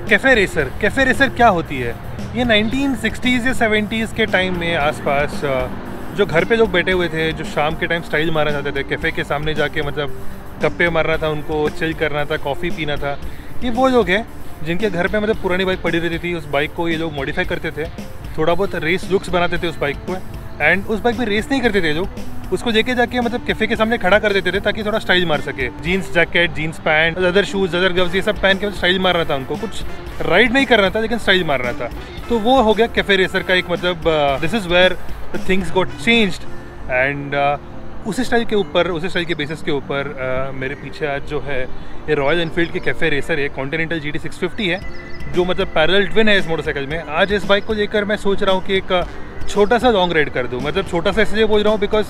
Cafe racer क्या होती है? ये 1960s या 70s के टाइम में आसपास जो घर पे लोग बैठे हुए थे, जो शाम के टाइम स्टाइल मारना चाहते थे, कैफ़े के सामने जाके मतलब गप्पे मारना था, उनको चिल करना था, कॉफ़ी पीना था, ये वो लोग हैं जिनके घर पे मतलब पुरानी बाइक पड़ी रहती थी। उस बाइक को ये लोग मॉडिफाई करते थे, थोड़ा बहुत रेस लुक्स बनाते थे उस बाइक को, एंड उस बाइक पे रेस नहीं करते थे लोग, उसको लेके जाके मतलब कैफ़े के सामने खड़ा कर देते थे ताकि थोड़ा स्टाइल मार सके। Jeans jacket, jeans pant, other shoes, other gloves, ये सब पहन के स्टाइल मारना था उनको, कुछ राइड नहीं करना था लेकिन स्टाइल मारना था। तो वो हो गया कैफ़े रेसर का एक मतलब this is where the things got changed. And उसी स्टाइल के ऊपर, उसी स्टाइल के बेसिस के ऊपर मेरे पीछे आज जो है ये रॉयल एनफील्ड की कैफ़े रेसर है, कॉन्टिनेंटल GT 650 है, जो मतलब पैरेलल ट्विन है इस मोटरसाइकिल में। आज इस बाइक को लेकर मैं सोच रहा हूँ कि एक छोटा सा लॉन्ग राइड कर दूँ। मतलब छोटा सा इसलिए बोल रहा हूँ बिकॉज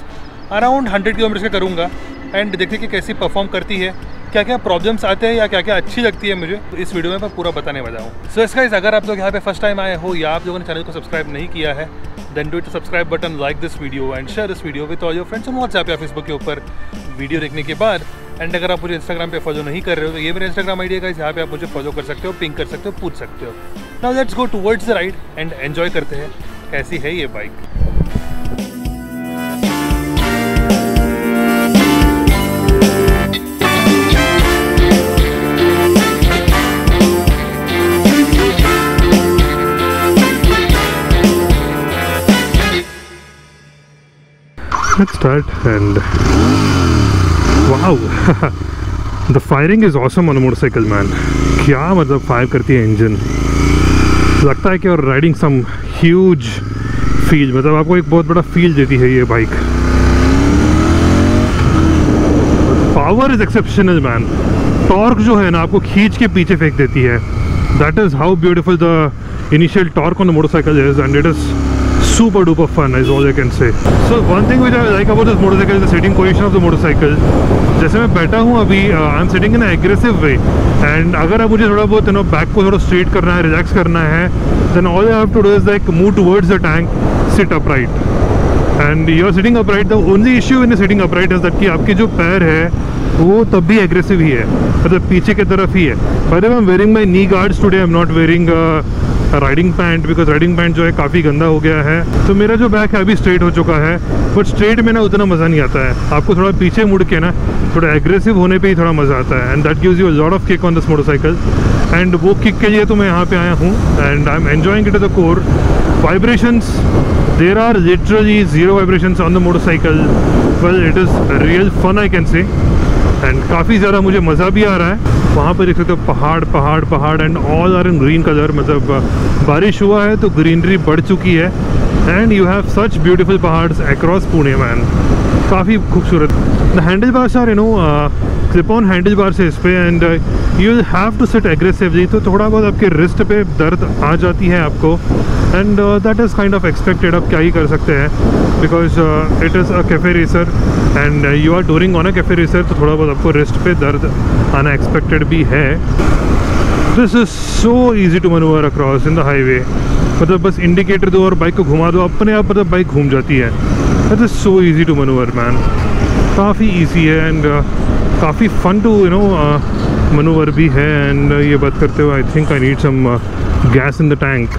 अराउंड 100 किलोमीटर का करूँगा, एंड देखते कि कैसी परफॉर्म करती है, क्या क्या प्रॉब्लम्स आते हैं या क्या क्या अच्छी लगती है मुझे, तो इस वीडियो में मैं पूरा बताने वाला हूँ। सो इसका अगर आप लोग यहाँ पे फर्स्ट टाइम आए हो या आप लोगों ने चैनल को सब्सक्राइब नहीं किया है, then do it subscribe button, like this video and share this video with all your friends on WhatsApp या फेसबुक के ऊपर वीडियो देखने के बाद। एंड अगर आप मुझे इंस्टाग्राम पे फॉलो नहीं कर रहे हो तो ये मेरा इंस्टाग्राम आईडी है, यहाँ पे आप मुझे फॉलो कर सकते हो, पिंग कर सकते हो, पूछ सकते हो। Now let's go towards the ride and enjoy करते हैं कैसी है ये bike. Let's start and wow the firing is awesome on a motorcycle man। क्या मतलब फायर करती है इंजन, लगता है कि और राइडिंग सम ह्यूज फील, मतलब आपको एक बहुत बड़ा फील देती है ये bike. Power is exceptional man, torque जो है ना आपको खींच के पीछे फेंक देती है। That is how beautiful the initial torque on the motorcycle is, and it is super duper fun is all I can say। So one thing which I like about this motorcycle is the sitting position of the motorcycle। जैसे मैं बैठा हूँ अभी, I am sitting in aggressive way, and अगर अब मुझे थोड़ा बहुत बैक को थोड़ा स्ट्रेट करना है, रिलैक्स करना है, then all I have to do is like move towards the tank, sit upright, and you are sitting upright. The only issue in sitting upright is that कि आपके जो पैर है वो तब भी एग्रेसिव ही है, मतलब पीछे की तरफ ही है। But I am wearing my knee guards today, I am not wearing riding pant, because riding pant जो है काफ़ी गंदा हो गया है। तो मेरा जो बैक है अभी स्ट्रेट हो चुका है, बट स्ट्रेट में ना उतना मज़ा नहीं आता है। आपको थोड़ा पीछे मुड़ के ना थोड़ा एग्रेसिव होने पे ही थोड़ा मज़ा आता है, and that gives you a lot of kick on this motorcycle. And वो किक के लिए तो मैं यहाँ पे आया हूँ, and I am enjoying it to the core. Vibrations, there are literally zero vibrations on the motorcycle. Well it is real fun I can say, and काफ़ी ज़्यादा मुझे मज़ा भी आ रहा है। वहाँ पर देख सकते हो पहाड़ पहाड़ पहाड़, and all are in green colour, मतलब बारिश हुआ है तो ग्रीनरी बढ़ चुकी है, and you have such beautiful पहाड़्स अक्रॉस पुणे मैन, काफ़ी खूबसूरत। The handle bars are clip on handle bars है इस पर, and you have to sit aggressively, तो थोड़ा बहुत आपके रिस्ट पे दर्द आ जाती है आपको, and that is kind of expected. आप क्या ही कर सकते हैं, because it is a cafe racer and you are touring on a cafe racer, तो थोड़ा बहुत आपको रिस्ट पे दर्द आना एक्सपेक्टेड भी है। This is so easy to manoeuvre across in the highway, मतलब बस इंडिकेटर दो और बाइक को घुमा दो, अपने आप मतलब बाइक घूम जाती है। That is so easy to manoeuvre man, काफ़ी ईजी है, एंड काफ़ी फ़न टू मैनूवर भी है। एंड ये बात करते हुए I think I need some gas in the tank.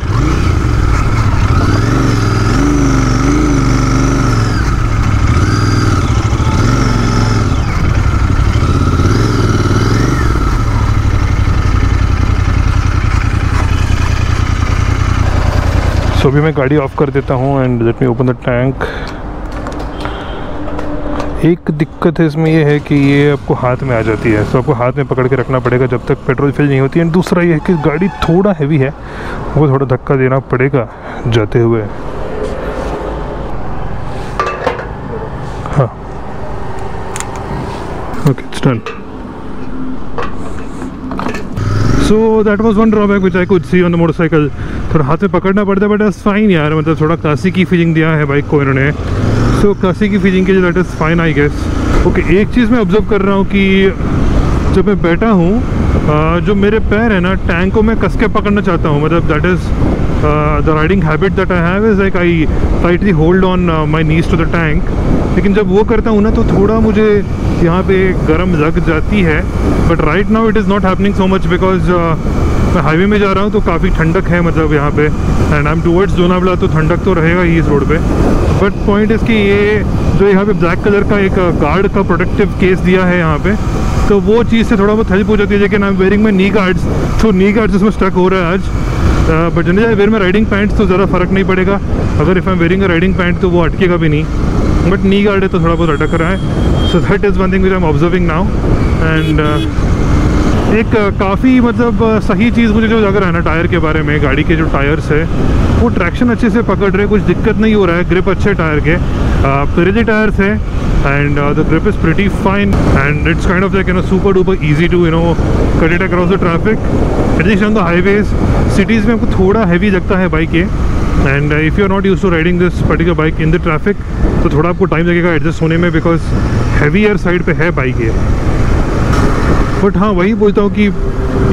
So अभी मैं गाड़ी ऑफ कर देता हूँ, and let me open the tank. एक दिक्कत है इसमें ये है कि ये आपको हाथ में आ जाती है, तो आपको हाथ में पकड़ के रखना पड़ेगा जब तक पेट्रोल फिल नहीं होती है। एंड दूसरा ये है कि गाड़ी थोड़ा हैवी है, वो थोड़ा धक्का देना पड़ेगा जाते हुए। हाँ, okay, it's done. So that was one drawback which I could see on the motorcycle. थोड़ा हाथ में पकड़ना पड़ता है, बट इट्स फाइन यार, मतलब थोड़ा क्लासिक की फीलिंग दिया है बाइक को इन्होंने, सो क्लासिक की फीलिंग के लिए that is fine I guess. Okay, एक चीज़ मैं ऑब्जर्व कर रहा हूँ कि जब मैं बैठा हूँ, जो मेरे पैर है ना, टैंक को मैं कस के पकड़ना चाहता हूँ, मतलब that is the riding habit that I have is like I tightly hold on my knees to the tank. लेकिन जब वो करता हूँ ना तो थोड़ा मुझे यहाँ पे गर्म लग जाती है, but right now it is not happening so much because मैं हाईवे में जा रहा हूँ तो काफ़ी ठंडक है मतलब यहाँ पे, and I M towards Lonavala, तो ठंडक तो रहेगा ही इस रोड पे। बट पॉइंट इसकी ये जो यहाँ पे ब्लैक कलर का एक गार्ड का प्रोटेक्टिव केस दिया है यहाँ पे, तो वो चीज़ से थोड़ा बहुत हेल्प हो जाती है। लेकिन I am wearing my knee guards, तो नी गार्ड्स इसमें स्टक हो रहा है आज। बट जनरली आई वेयर में राइडिंग पैंट्स तो ज़्यादा फ़र्क नहीं पड़ेगा। अगर if I am wearing a riding pant तो वो अटकेगा भी नहीं, बट नी गार्ड है तो थोड़ा बहुत अटक रहा है। So that is one thing which I am observing now. And एक काफ़ी मतलब सही चीज़ मुझे जो लग रहा है ना टायर के बारे में, गाड़ी के जो टायर्स है वो ट्रैक्शन अच्छे से पकड़ रहे, कुछ दिक्कत नहीं हो रहा है। ग्रिप अच्छे टायर के, पिरेली टायर्स है, and the grip is pretty fine, and it's kind of like you know super duper easy to you know cut it across the traffic. At least on the highways, cities में आपको थोड़ा heavy लगता है bike ये, and if you are not use to riding this particular bike in the traffic तो थोड़ा आपको time लगेगा एडजस्ट होने में, बिकॉज हैवियर साइड पे है बाइक ये। बट हाँ, वही बोलता हूँ कि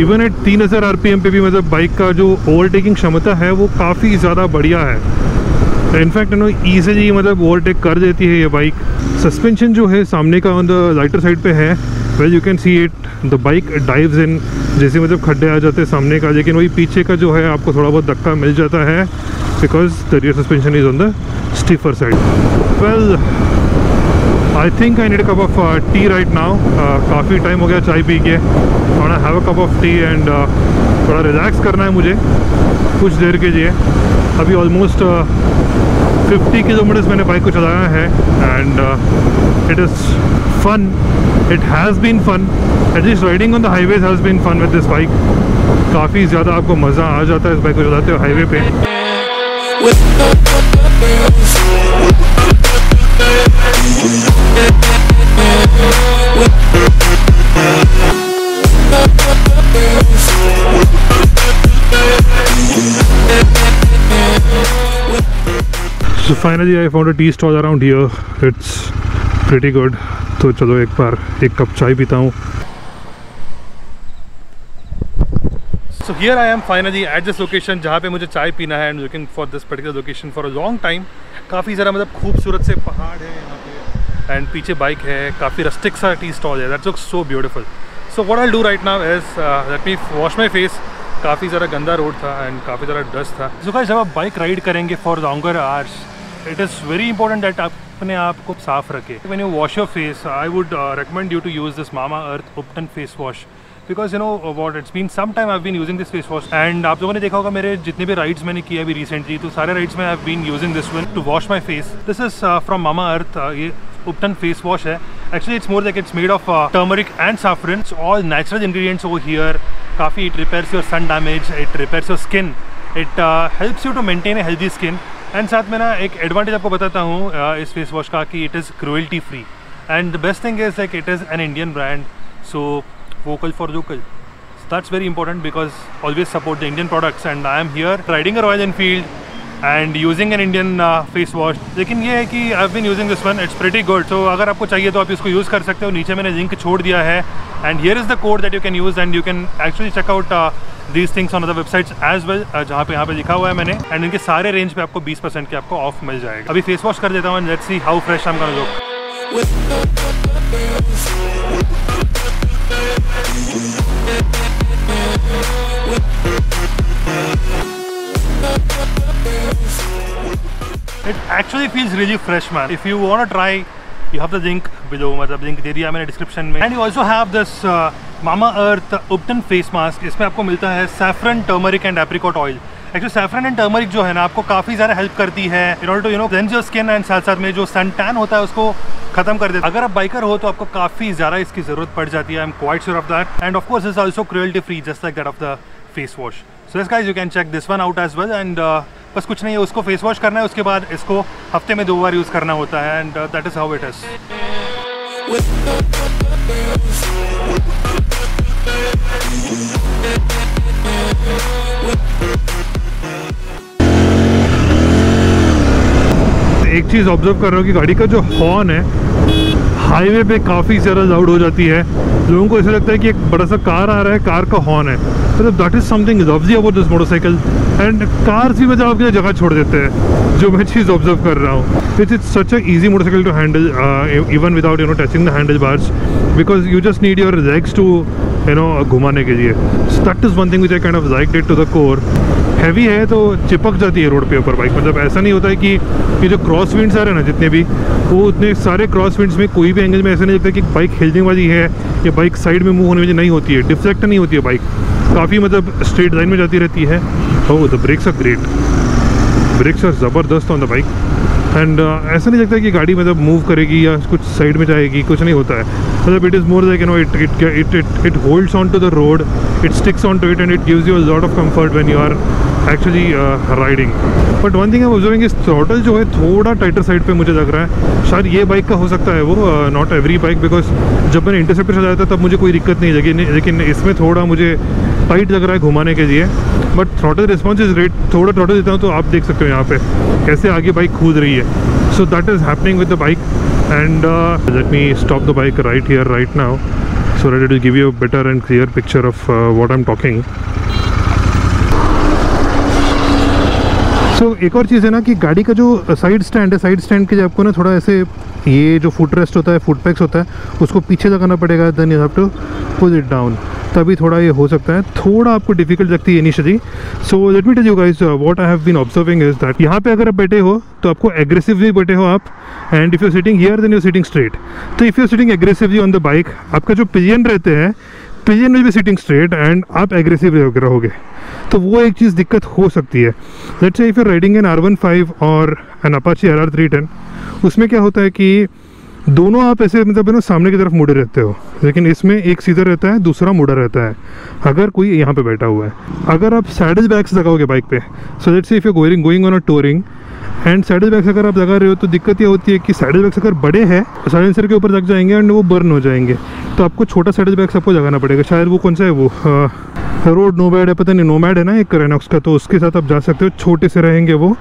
इवन एट 3000 RPM पे भी मतलब बाइक का जो ओवरटेकिंग क्षमता है वो काफ़ी ज़्यादा बढ़िया है। इनफैक्ट यू नो ईजिली मतलब ओवरटेक कर देती है ये बाइक। सस्पेंशन जो है सामने का ऑन द लाइटर साइड पे है, well you can see it, the bike dives in, जैसे मतलब खड्डे आ जाते हैं सामने का। लेकिन वही पीछे का जो है आपको थोड़ा बहुत धक्का मिल जाता है, because the rear suspension is on the stiffer side. Well I think I need a cup of tea right now. काफ़ी टाइम हो गया चाय पी के, और I have a cup of tea and थोड़ा रिलैक्स करना है मुझे कुछ देर के लिए। अभी ऑलमोस्ट 50 किलोमीटर्स मैंने बाइक को चलाया है, and it is fun, it has been fun, at least riding on the highways has been fun with this bike. काफ़ी ज़्यादा आपको मज़ा आ जाता है इस बाइक को चलाते हो हाईवे पे। So finally I found a tea stall around here. It's pretty good. तो चलो एक बार एक कप चाय पीता हूँ। So here I am finally at this location जहाँ पे मुझे चाय पीना है, and looking for this particular location for a long time. काफ़ी ज़रा मतलब खूबसूरत से पहाड़ है यहाँ पे, एंड पीछे बाइक है, काफ़ी रस्टिक सा टी स्टॉल है। That looks so beautiful. So what I'll do right now is let me wash my face. काफ़ी ज़रा गंदा रोड था एंड काफ़ी ज़रा डस्ट था। So guys, जब आप बाइक राइड करेंगे for longer hours, it is very important that आप अपने आप को साफ रखें। When you wash your face, I would recommend you to use this Mamaearth Upton face wash, because you know what, it's been some time I've been using this face wash, and आप लोगों ने देखा होगा मेरे जितने भी rides मैंने किए अभी रिसेंटली, तो सारे राइड्स में I've been using this one to wash my face. This is from Mamaearth. ये Upton face wash है. Actually it's more like it's made of turmeric and saffron. It's all natural ingredients over here. काफ़ी it repairs your sun damage, it repairs your skin, it helps you to maintain a healthy skin. And साथ में ना एक advantage आपको बताता हूँ इस face wash का, कि it is cruelty free, and the best thing is like it is an Indian brand, so vocal for local, that's very important, because always support the Indian products, and I am here riding a Royal Enfield and using an Indian face wash. लेकिन ये है कि I have been using this one, it's pretty good. तो अगर आपको चाहिए तो आप इसको यूज़ कर सकते हो, नीचे मैंने लिंक छोड़ दिया है, and here is the code that you can use, and you can actually check out these things on other websites as well, जहाँ पे यहाँ पे लिखा हुआ है मैंने, एंड इनके सारे रेंज पे आपको 20% के आपको ऑफ मिल जाएगा। अभी फेस वॉश कर देता हूँ, let's see how fresh I am gonna look. It actually feels really fresh, man. If you want to try, you have the link below, मतलब लिंक दे दिया मैंने डिस्क्रिप्शन में। And you also have this Mamaearth Upton face mask. इसमें आपको मिलता है saffron, turmeric and apricot oil. Actually saffron and turmeric जो है ना, आपको काफ़ी ज़्यादा हेल्प करती है in order to you know cleanse your skin, and साथ साथ में जो सन टैन होता है उसको खत्म कर देता है। अगर आप बाइकर हो तो आपको काफ़ी ज़्यादा इसकी ज़रूरत पड़ जाती है, I am quite sure of that, and of course is also cruelty free just like that of the face wash. So yes guys, you can check this one out as well, and बस कुछ नहीं है, उसको face wash करना है, उसके बाद इसको हफ्ते में 2 बार यूज़ करना होता है, and that is how it is. एक चीज़ ऑब्जर्व कर रहा हूँ कि गाड़ी का जो हॉर्न है हाईवे पे काफ़ी ज़्यादा लाउड हो जाती है। लोगों को ऐसा लगता है कि एक बड़ा सा कार आ रहा है, कार का हॉर्न है, मतलब that is something lovely about this motorcycle, and cars भी मतलब आपके लिए जगह छोड़ देते हैं, जो मैं चीज़ ऑब्जर्व कर रहा हूँ। It's such a easy motorcycle to handle even without you know touching the handle bars, because you just need your legs to you know घुमाने के लिए। So that is one thing which I kind of liked it to the core. Heavy है तो चिपक जाती है road पे ऊपर बाइक, मतलब ऐसा नहीं होता है कि ये जो क्रॉस विंड्स आ रहे हैं ना जितने भी, वो उतने सारे क्रॉस विंड्स में कोई भी एंगल में ऐसा नहीं लगता कि बाइक हिलने वाली है या बाइक साइड में मूव होने वाली नहीं होती है, डिफ्लेक्ट नहीं होती है बाइक, काफ़ी मतलब स्ट्रेट लाइन में जाती रहती है। Oh the brakes are great, brakes are ज़बरदस्त ऑन द बाइक। एंड ऐसा नहीं लगता कि गाड़ी मतलब मूव करेगी या कुछ साइड में जाएगी, कुछ नहीं होता है। मतलब it is more like you know it holds on to the road, it sticks on to it and it gives you a lot of comfort when you are actually riding. But one thing I am observing इस throttle जो है थोड़ा टाइटर side पे मुझे लग रहा है, शायद ये बाइक का हो सकता है वो, नॉट एवरी बाइक, बिकॉज जब मैंने इंटरसेप्टर चलाया था तब मुझे कोई दिक्कत नहीं लगी, लेकिन इसमें थोड़ा मुझे टाइट लग रहा है घुमाने के लिए। But throttle response is great, थोड़ा थ्रॉटल देता हूँ तो आप देख सकते हो यहाँ पे कैसे आगे बाइक कूद रही है। So that is happening with the bike and let me stop the bike right here right now so that it will give you a better and clear picture of what I am talking. So एक और चीज़ है ना कि गाड़ी का जो side stand है, साइड स्टैंड के लिए आपको ना थोड़ा ऐसे ये जो फुट रेस्ट होता है, फुट पैक्स होता है, उसको पीछे लगाना पड़ेगा, then you have to pull it down, तभी थोड़ा ये हो सकता है। थोड़ा आपको डिफिकल्ट लगती है initially. So let me tell you guys what I have been observing is that यहाँ पे अगर आप बैठे हो तो आपको एग्रेसिवली बैठे हो आप, and if you sitting here then you sitting straight. तो if you sitting aggressively on the bike, आपका जो पिलियन रहते हैं, pillion will be sitting straight and आप एग्रेसिव रहोगे, तो वो एक चीज़ दिक्कत हो सकती है। Let's say if you riding N R15 और एन अपाची RR310, उसमें क्या होता है कि दोनों आप ऐसे मतलब ना सामने की तरफ मुड़े रहते हो, लेकिन इसमें एक सीधा रहता है, दूसरा मुड़ा रहता है अगर कोई यहाँ पे बैठा हुआ है। अगर आप सैडल बैग्स लगाओगे बाइक पे, so let's say if you going on a touring and saddle bags अगर आप लगा रहे हो, तो दिक्कत ये होती है कि सैडल बैग्स अगर बड़े हैं साइलेंसर के ऊपर लग जाएंगे एंड वो बर्न हो जाएंगे, तो आपको छोटा सैडल बैग्स आपको लगाना पड़ेगा। शायद वो कौन सा है, वो रोड नोमैड है, पता नहीं, नोमैड है ना एक रेनॉक्स का, तो उसके साथ आप जा सकते हो, छोटे से रहेंगे वो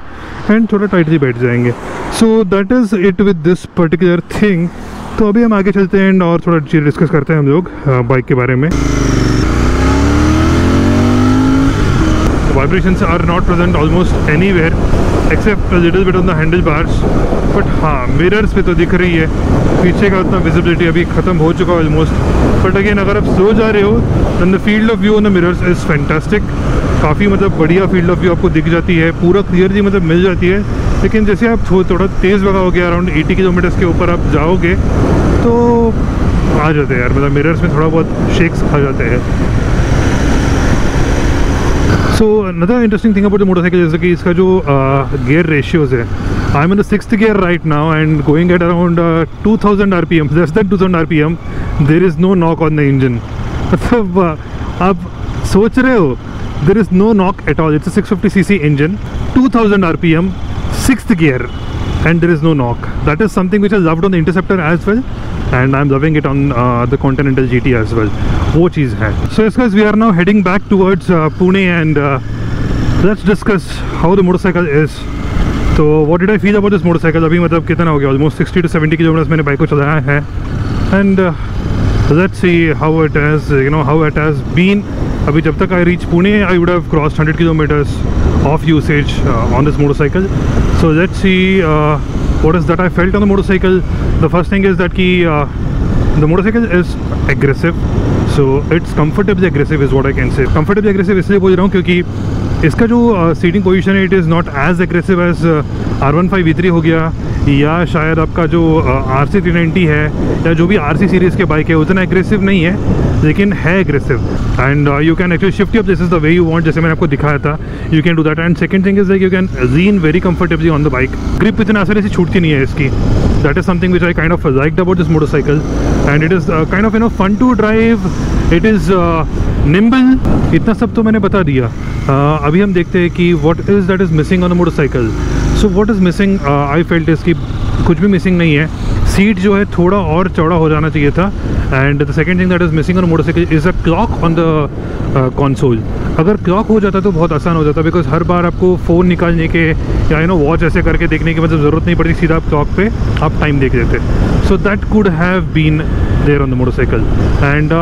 एंड थोड़ा टाइटली बैठ जाएंगे। सो that is it with this particular thing. तो अभी हम आगे चलते हैं और थोड़ा चीज़ डिस्कस करते हैं हम लोग बाइक के बारे में। Vibrations are not present almost anywhere except a little bit on the handle bars, but हाँ मिरर्स पे तो दिख रही है। पीछे का उतना विजिबिलिटी अभी ख़त्म हो चुका है ऑलमोस्ट, बट अगेन अगर आप स्लो जा रहे हो than the field of view on the mirrors is fantastic. काफ़ी मतलब बढ़िया फील्ड ऑफ व्यू आपको दिख जाती है, पूरा क्लियरली मतलब मिल जाती है। लेकिन जैसे आप थोड़ा तेज़ भगाओगे, अराउंड 80 किलोमीटर्स के ऊपर आप जाओगे तो आ जाते हैं यार, मतलब मिरर्स में थोड़ा बहुत शेक्स आ जाते हैं। So another interesting thing about the motorcycle जैसे कि इसका जो गियर रेशियोज है, I am in the 6th gear right now and going at around 2000 RPM, less than 2000 RPM, there is no knock on the engine. मतलब आप सोच रहे हो, there is no knock at all, it's a 650cc engine, 2000 RPM, 6th gear, and there is no knock. That is something which I loved on the Interceptor as well, and I'm loving it on the Continental GT as well. वो चीज़ है। So yes guys, we are now heading back towards Pune and let's discuss how the motorcycle is. So what did I feel about this motorcycle? अभी मतलब कितना हो गया, almost 60 to 70 kilometers मैंने bike को चलाया है, and let's see how it has, you know, how it has been. अभी जब तक I reach Pune, I would have crossed 100 kilometers of usage on this motorcycle. So let's see what is that I felt on the motorcycle. The first thing is that the motorcycle is aggressive, so it's comfortably aggressive is what I can say. Comfortably aggressive इसलिए बोल रहा हूँ क्योंकि इसका जो seating position है, it is not as aggressive as R15 V3 हो गया, या शायद आपका जो RC390 है या जो भी RC सीरीज़ के बाइक है उतना एग्रेसिव नहीं है, लेकिन है aggressive. And you can actually shift up, this is the way you want, जैसे मैंने आपको दिखाया था, you can do that. And second thing is like you can lean very comfortably on the bike, grip इतना आसानी से छूटती नहीं है इसकी। That is something which I kind of liked about this motorcycle, and it is kind of you know fun to drive, it is nimble. इतना सब तो मैंने बता दिया। अभी हम देखते हैं कि what is that is missing on the motorcycle. So what is missing, I felt is कि कुछ भी मिसिंग नहीं है, सीट जो है थोड़ा और चौड़ा हो जाना चाहिए था। And the second thing that is missing on motorcycle is a clock on the console. अगर क्लॉक हो जाता तो बहुत आसान हो जाता, बिकॉज हर बार आपको फ़ोन निकालने के या यू नो वॉच ऐसे करके देखने की मतलब ज़रूरत नहीं पड़ती, सीधा आप क्लॉक पे आप टाइम देख लेते। So that could have been there on the motorcycle, and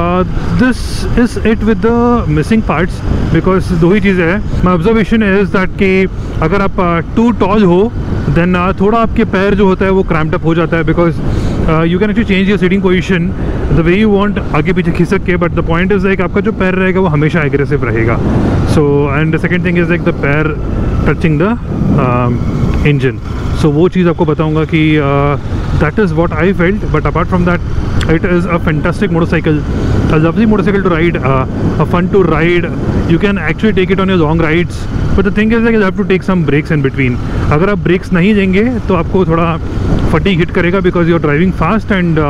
this is it with the missing parts, because दो ही चीज़ें हैं। माई ऑब्जर्वेशन इज़ दैट कि अगर आप टू टॉल हो देन थोड़ा आपके पैर जो होता है वो क्रैम्प्ड अप हो जाता है, because you can actually change your seating position the way you want, आगे पीछे खिसक के, but the point is like आपका जो पैर रहेगा वो हमेशा एग्रेसिव रहेगा. So and the second thing is like the पैर टचिंग द इंजन. सो वो चीज़ आपको बताऊंगा कि that is what I felt. But apart from that it is a fantastic motorcycle, a lovely motorcycle to ride, a fun to ride. You can actually take it on your long rides, but the thing is that you have to take some breaks in between. अगर आप breaks नहीं देंगे तो आपको थोड़ा fatigue hit करेगा, because you are driving fast and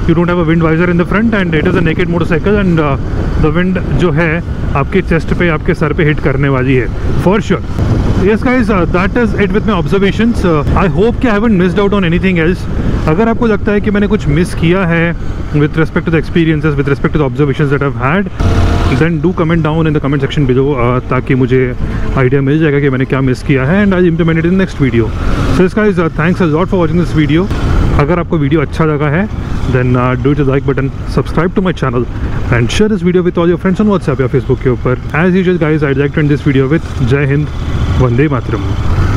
you don't have a wind visor in the front and it is a naked motorcycle and the wind जो है आपके चेस्ट पे, आपके सर पे हिट करने वाली है for sure. Yes guys, that is it with my observations. I hope कि I haven't missed out on anything else. अगर आपको लगता है कि मैंने कुछ मिस किया है with respect to the experiences, with respect to the observations that I've had, then do comment down in the comment section below, ताकि मुझे आइडिया मिल जाएगा कि मैंने क्या मिस किया है and I'll implement it in the next video. So yes guys, thanks a lot for watching this video. अगर आपको वीडियो अच्छा लगा है then do hit the like button, subscribe to my channel and share this video with all your friends on WhatsApp या Facebook के ऊपर. As usual guys, I'd like to end this video with Jai Hind, Vande Mataram.